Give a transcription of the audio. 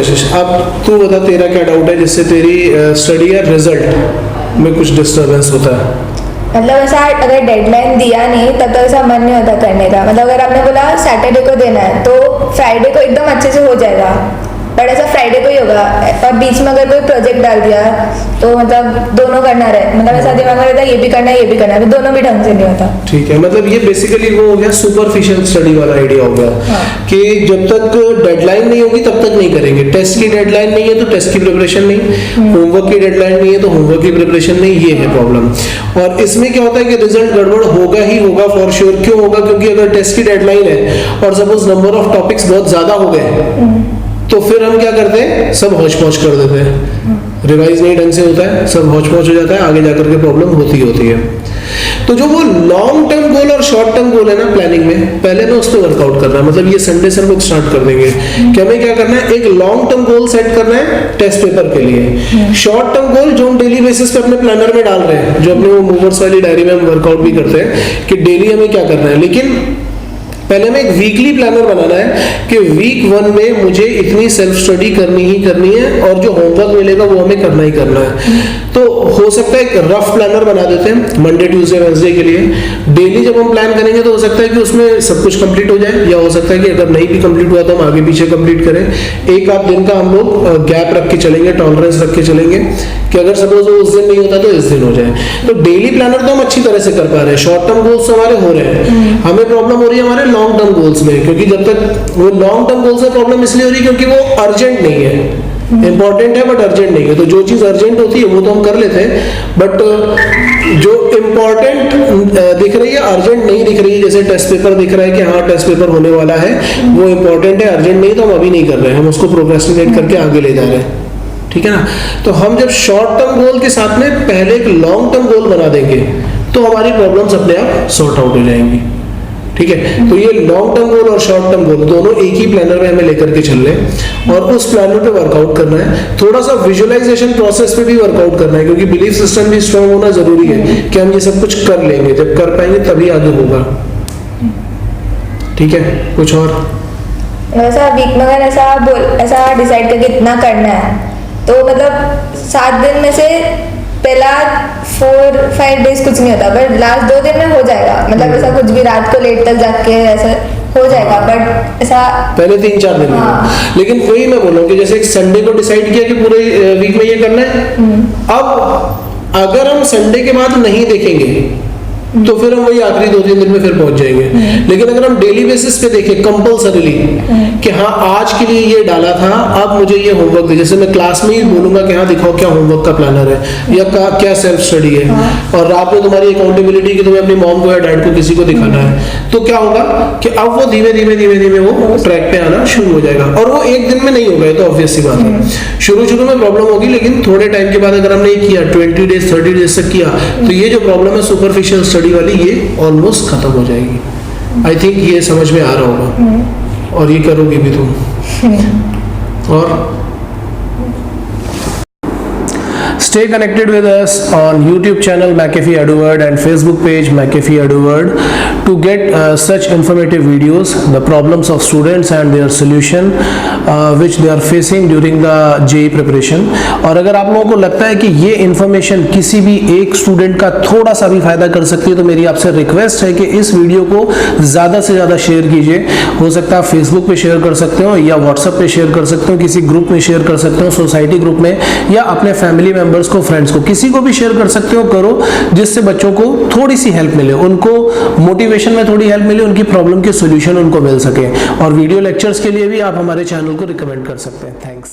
कशिश, अब तू बता तेरा क्या डाउट है जिससे तेरी स्टडी या रिजल्ट में कुछ डिस्टर्बेंस होता है? मतलब ऐसा अगर डेडलाइन दिया नहीं तब तो ऐसा मन नहीं होता करने का। मतलब अगर आपने बोला सैटरडे को देना है तो फ्राइडे को एकदम अच्छे से हो जाएगा, बट ऐसा फ्राइडे को ही होगा। और बीच में अगर कोई प्रोजेक्ट डाल दिया तो मतलब दोनों करना रहे, मतलब ऐसा दिमाग में रहता है ये भी करना है ये भी करना है, दोनों भी ढंग से नहीं होता। ठीक है, मतलब ये बेसिकली वो हो गया सुपरफिशियल स्टडी वाला आइडिया हो गया कि जब तक डेडलाइन नहीं होगी तब तक नहीं करेंगे। टेस्ट की डेडलाइन नहीं है तो टेस्ट की प्रिपरेशन नहीं, होमवर्क की डेडलाइन नहीं है तो होमवर्क की प्रिपरेशन नहीं, ये है प्रॉब्लम। और इसमें क्या होता है कि रिजल्ट गड़बड़ होगा ही होगा फॉर श्योर। क्यों होगा? क्योंकि अगर टेस्ट की डेडलाइन है और सपोज नंबर ऑफ टॉपिक्स बहुत ज्यादा हो गए तो फिर हम क्या करते हैं, सब हौच पौच कर देते हैं, रिवाइज नहीं ढंग से होता है, सब हौच पौच हो जाता है, आगे जाकर के प्रॉब्लम होती है। तो जो वो लॉन्ग टर्म गोल और शॉर्ट टर्म गोल है ना प्लानिंग में, पहले ना उस पर वर्कआउट करना है। मतलब ये संडे से हम लोग स्टार्ट कर देंगे कि हमें क्या करना है, एक लॉन्ग टर्म गोल सेट करना है टेस्ट पेपर के लिए। शॉर्ट टर्म गोल जो हम डेली बेसिस पे अपने प्लानर में डाल रहे हैं, जो अपने वो मूवर्स वाली डायरी में हम वर्कआउट भी करते हैं कि डेली हमें क्या करना है। लेकिन पहले हमें एक वीकली प्लानर बनाना है कि वीक 1 में मुझे इतनी सेल्फ स्टडी करनी ही करनी है और जो होमवर्क मिलेगा वो हमें करना ही करना है। तो हो सकता है एक रफ प्लानर बना देते हैं मंडे ट्यूसडे वेडनेसडे के लिए। डेली जब हम प्लान करेंगे तो हो सकता है कि उसमें सब कुछ कंप्लीट हो जाए, या हो सकता है कि अगर नहीं भी कंप्लीट हुआ तो हम आगे पीछे कंप्लीट करें। एक आध दिन का हम लोग गैप रख के चलेंगे, टॉलरेंस रख के चलेंगे कि अगर सपोज वो उस दिन नहीं होता तो इस दिन हो जाए। तो डेली प्लानर तो हम अच्छी तरह से कर पा रहे हैं, शॉर्ट टर्म गोल्स हमारे हो रहे हैं। हमें प्रॉब्लम हो रही है हमारे लॉन्ग टर्म गोल्स में, क्योंकि जब तक वो लॉन्ग टर्म गोल्स में प्रॉब्लम इसलिए हो रही है क्योंकि वो अर्जेंट नहीं है, इंपॉर्टेंट है बट अर्जेंट नहीं है। तो जो चीज अर्जेंट होती है वो तो हम कर लेते हैं, बट जो इंपॉर्टेंट दिख रही है अर्जेंट नहीं दिख रही है, जैसे टेस्ट पेपर दिख रहा है कि हाँ टेस्ट पेपर होने वाला है, वो इंपॉर्टेंट है अर्जेंट नहीं, तो हम अभी नहीं कर रहे हैं, हम उसको प्रोक्रेस्टिनेट करके आगे ले जा रहे हैं। ठीक है ना? तो हम जब शॉर्ट टर्म गोल के साथ में पहले एक लॉन्ग टर्म गोल बना देंगे तो हमारी प्रॉब्लम्स अपने आप सॉर्ट आउट हो जाएंगी। ठीक है, तो ये लॉन्ग टर्म गोल और शॉर्ट टर्म गोल दोनों एक ही प्लानर में हमें लेकर के चलने और उस प्लानर पे वर्कआउट करना है। थोड़ा सा विजुअलाइजेशन प्रोसेस पे भी वर्कआउट करना है, क्योंकि बिलीफ सिस्टम भी स्ट्रांग होना जरूरी है कि हम ये सब कुछ कर लेंगे, जब कर पाएंगे तभी आगे होगा। ठीक है, कुछ और? ऐसा वीक में अगर ऐसा डिसाइड करके इतना करना है तो मतलब 7 दिन में से पहला 4-5 डेज कुछ नहीं होता, बट लास्ट 2 दिन में हो जाएगा। मतलब ऐसा कुछ भी रात को लेट तक जाग के ऐसा हो जाएगा, बट ऐसा पहले 3-4 दिन में। लेकिन वही मैं बोल रहा हूँ कि जैसे एक संडे को डिसाइड किया कि पूरे वीक में ये करना है, अब अगर हम संडे के बाद नहीं देखेंगे तो फिर हम वही आखिरी 2-3 दिन में फिर पहुंच जाएंगे। लेकिन अगर हम डेली बेसिस पे देखें कंपल्सरीली कि हाँ आज के लिए ये डाला था, अब मुझे ये होमवर्क दे, जैसे मैं क्लास में ही बोलूंगा कि हाँ दिखाओ क्या होमवर्क का प्लानर है या क्या सेल्फ स्टडी है, और रात में तुम्हारी अकाउंटेबिलिटी कि तुम्हें अपनी मॉम को या डैड को किसी को दिखाना है, तो क्या होगा कि अब वो धीमे धीमे वो ट्रैक पे आना शुरू हो जाएगा। और वो एक दिन में नहीं होगा, ये तो ऑब्वियस सी बात है। शुरू में प्रॉब्लम होगी, लेकिन थोड़े टाइम के बाद अगर हमने किया 20 डेज 30 डेज तक किया तो ये जो प्रॉब्लम है सुपरफिशियल स्टडी वाली, ये ऑलमोस्ट खत्म हो जाएगी। आई थिंक ये समझ में आ रहा होगा, और ये करोगे भी तुम। और Stay connected with us on YouTube channel Machephy Eduworld and Facebook page Machephy Eduworld to get such informative videos, the problems of students and their solution which they are facing during the JEE preparation। और अगर आप लोगों को लगता है कि ये information किसी भी एक स्टूडेंट का थोड़ा सा भी फायदा कर सकती है तो मेरी आपसे रिक्वेस्ट है कि इस वीडियो को ज़्यादा से ज़्यादा शेयर कीजिए। हो सकता है फेसबुक पे शेयर कर सकते हो या व्हाट्सएप पे शेयर कर सकते हो, किसी ग्रुप में शेयर कर सकते हो, सोसाइटी ग्रुप में, या अपने फैमिली मेंबर्स को, फ्रेंड्स को, किसी को भी शेयर कर सकते हो। करो जिससे बच्चों को थोड़ी सी हेल्प मिले, उनको मोटिवेशन में थोड़ी हेल्प मिले, उनकी प्रॉब्लम के सॉल्यूशन उनको मिल सके। और वीडियो लेक्चर्स के लिए भी आप हमारे चैनल को रिकमेंड कर सकते हैं। थैंक्स।